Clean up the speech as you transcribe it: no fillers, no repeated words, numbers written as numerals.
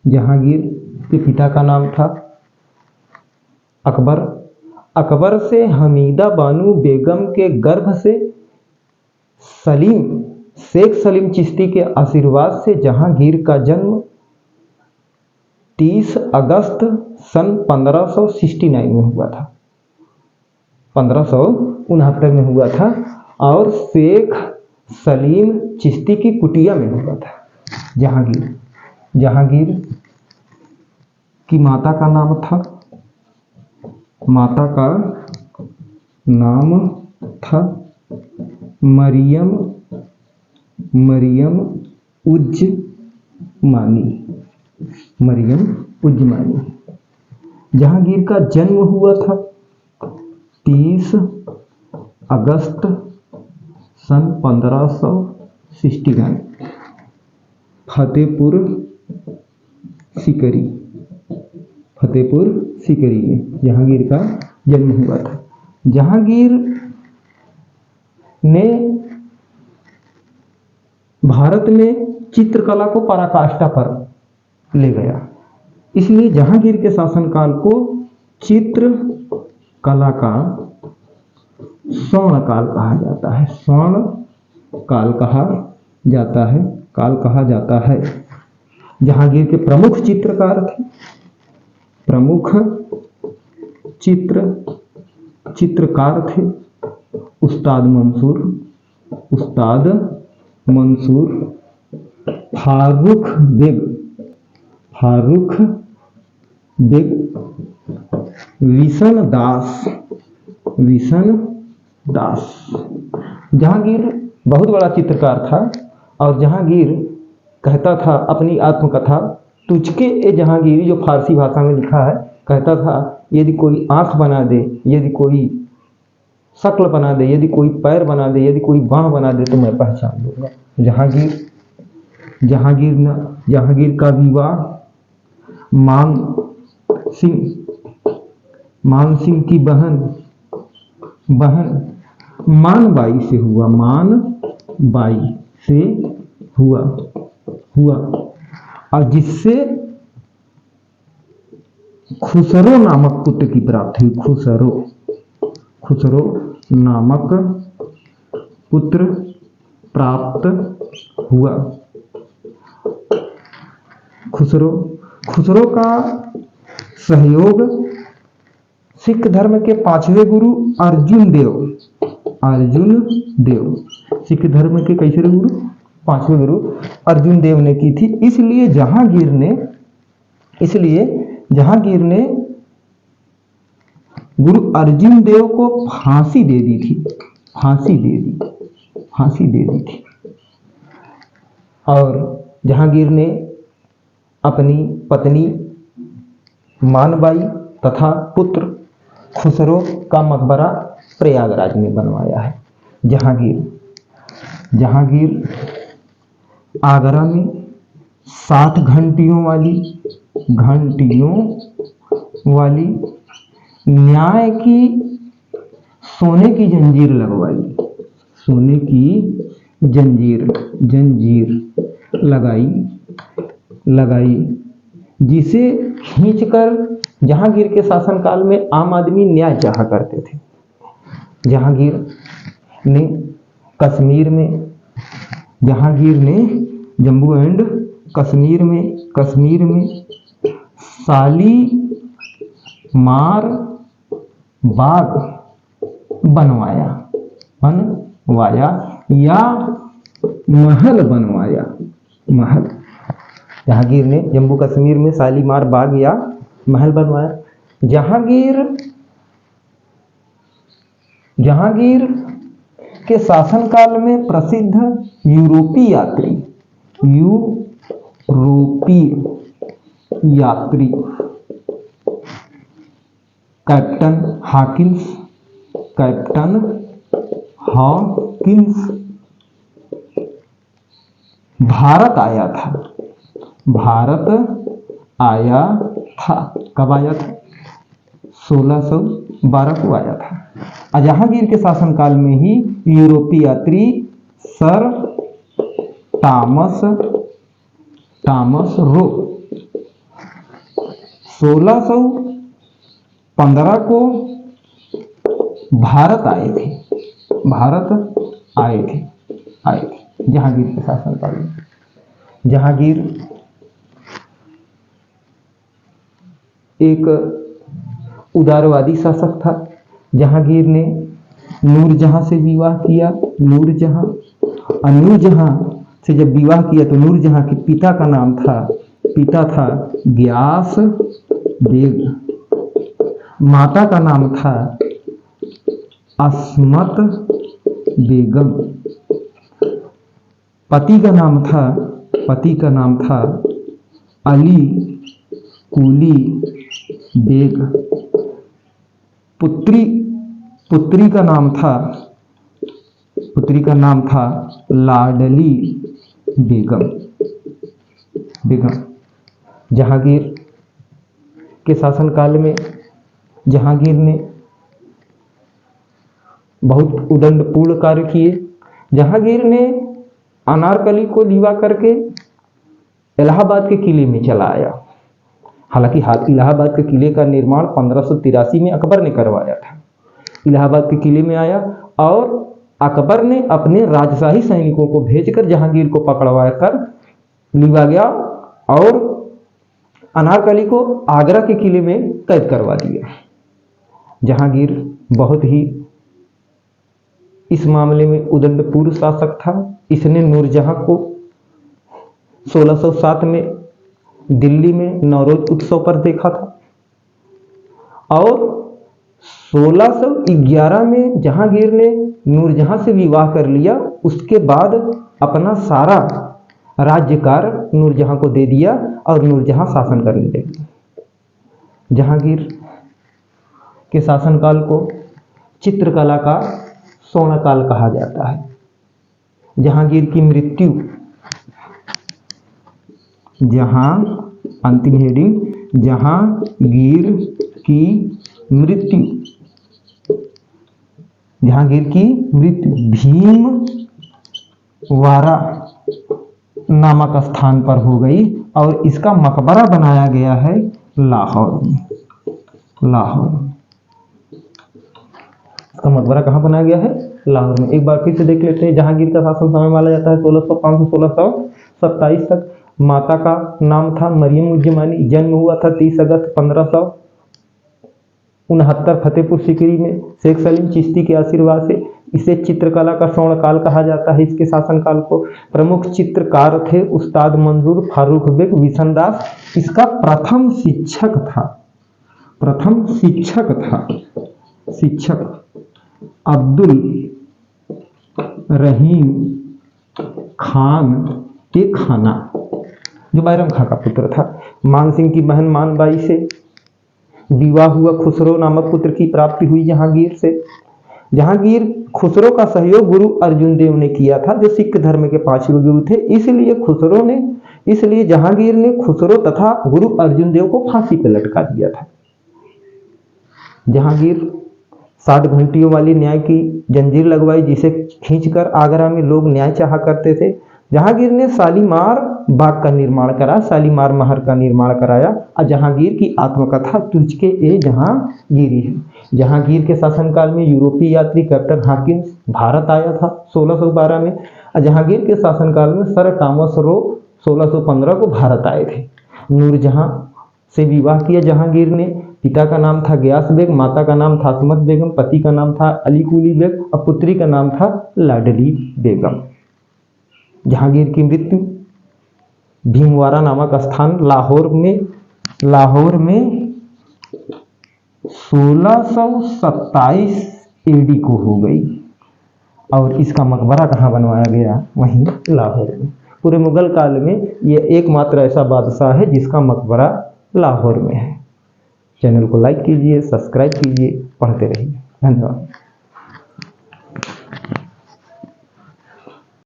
जहांगीर के पिता का नाम था अकबर। अकबर से हमीदा बानो बेगम के गर्भ से शेख सलीम चिश्ती के आशीर्वाद से जहांगीर का जन्म 30 अगस्त सन 1569 में हुआ था, 1569 में हुआ था और शेख सलीम चिश्ती की कुटिया में हुआ था। जहांगीर की माता का नाम था मरियम उज़्ज़मानी। जहांगीर का जन्म हुआ था 30 अगस्त सन 1569 फतेहपुर सीकरी में जहांगीर का जन्म हुआ था। जहांगीर ने भारत में चित्रकला को पराकाष्ठा पर ले गया, इसलिए जहांगीर के शासनकाल को चित्रकला का स्वर्ण काल कहा जाता है। जहांगीर के प्रमुख चित्रकार थे उस्ताद मंसूर, फारूक बेग, विशन दास। जहांगीर बहुत बड़ा चित्रकार था और जहांगीर कहता था अपनी आत्मकथा तुझके ए जहांगीरी, जो फारसी भाषा में लिखा है, कहता था यदि कोई आंख बना दे, यदि कोई शक्ल बना दे, यदि कोई पैर बना दे, यदि कोई बाँह बना दे तो मैं पहचान लूँगा। जहांगीर का विवाह मान सिंह की बहन मानबाई से हुआ और जिससे खुसरो नामक पुत्र की प्राप्ति हुई। खुसरो नामक पुत्र प्राप्त हुआ। खुसरो का सहयोग सिख धर्म के 5वें गुरु अर्जुन देव सिख धर्म के कैसे गुरु? 5वें गुरु अर्जुन देव ने की थी। इसलिए जहांगीर ने गुरु अर्जुन देव को फांसी दे दी थी और जहांगीर ने अपनी पत्नी मानबाई तथा पुत्र खुसरो का मकबरा प्रयागराज में बनवाया है। जहांगीर आगरा में 60 घंटियों वाली न्याय की सोने की जंजीर लगाई जिसे खींचकर जहांगीर के शासनकाल में आम आदमी न्याय चाहा करते थे। जहांगीर ने जम्मू एंड कश्मीर में शालीमार बाग बनवाया या महल बनवाया। जहांगीर ने जम्मू कश्मीर में शालीमार बाग या महल बनवाया। जहांगीर के शासनकाल में प्रसिद्ध यूरोपीय यात्री कैप्टन हॉकिंस भारत आया था। कब आया था? 1612 को आया था। जहांगीर के शासनकाल में ही यूरोपीय यात्री सर टॉमस रो 1615 को भारत आए थे, जहांगीर के शासनकाल में। जहांगीर एक उदारवादी शासक था। जहांगीर ने नूरजहां से विवाह किया। नूरजहां से जब विवाह किया तो नूरजहां के पिता था गयास बेग, माता का नाम था अस्मत बेगम, पति का नाम था अली कुली बेग, पुत्री का नाम था लाडली बेगम। जहांगीर के शासनकाल में जहांगीर ने बहुत उदंडपूर्ण कार्य किए। जहांगीर ने अनारकली को लीवा करके इलाहाबाद के किले में चला आया। हालांकि इलाहाबाद के किले का निर्माण 1583 में अकबर ने करवाया था। इलाहाबाद के किले में आया और अकबर ने अपने राजशाही सैनिकों को भेजकर जहांगीर को पकड़वा कर लीवा गया और अनारकली को आगरा के किले में कैद करवा दिया। जहांगीर बहुत ही इस मामले में उदंडपूर्ण शासक था। इसने नूरजहां को 1607 में दिल्ली में नौरोज उत्सव पर देखा था और 1611 में जहांगीर ने नूरजहां से विवाह कर लिया। उसके बाद अपना सारा राज्यकार नूरजहां को दे दिया और नूरजहां शासन करने लगी। जहांगीर के शासनकाल को चित्रकला का स्वर्णकाल कहा जाता है। जहांगीर की मृत्यु, अंतिम हेडिंग, जहांगीर की मृत्यु भीमवारा नामक स्थान पर हो गई और इसका मकबरा बनाया गया है लाहौर में। इसका मकबरा कहाँ बनाया गया है? लाहौर में। एक बार फिर से देख लेते हैं। जहांगीर का शासन समय माना जाता है 1605 से 1627 तक। माता का नाम था मरियम उज़्ज़मानी। जन्म हुआ था 30 अगस्त 1569 फतेहपुर सीकरी में शेख सलीम चिश्ती के आशीर्वाद से। इसे चित्रकला का स्वर्णकाल कहा जाता है। इसके शासनकाल को प्रमुख चित्रकार थे उस्ताद मंजूर फारूक बेग विशनदास। इसका प्रथम शिक्षक अब्दुल रहीम खान के खाना, जो बैरम खां का पुत्र था। मानसिंह की बहन मानबाई से विवाह हुआ। खुसरो नामक पुत्र की प्राप्ति हुई जहांगीर से। जहांगीर खुसरो का सहयोग गुरु अर्जुन देव ने किया था, जो सिख धर्म के 5वें गुरु थे। इसलिए जहांगीर ने खुसरो तथा गुरु अर्जुन देव को फांसी पर लटका दिया था। जहांगीर 60 घंटियों वाली न्याय की जंजीर लगवाई, जिसे खींचकर आगरा में लोग न्याय चाहा करते थे। जहांगीर ने शालीमार बाग का निर्माण करा, शालीमार महल का निर्माण कराया। और जहांगीर की आत्मकथा तुझके ए जहांगीरी है। जहांगीर के शासनकाल में यूरोपीय यात्री कैप्टन हॉकिंस भारत आया था 1612 में। और जहांगीर के शासनकाल में सर टॉमस रो 1615 को भारत आए थे। नूरजहां से विवाह किया जहांगीर ने। पिता का नाम था गयास बेग, माता का नाम था अस्मत बेगम, पति का नाम था अली कुली बेग और पुत्री का नाम था लाडली बेगम। जहांगीर की मृत्यु भीमवारा नामक स्थान लाहौर में 1627 AD को हो गई। और इसका मकबरा कहाँ बनवाया गया? वहीं लाहौर में। पूरे मुगल काल में यह एकमात्र ऐसा बादशाह है जिसका मकबरा लाहौर में है। चैनल को लाइक कीजिए, सब्सक्राइब कीजिए, पढ़ते रहिए। धन्यवाद।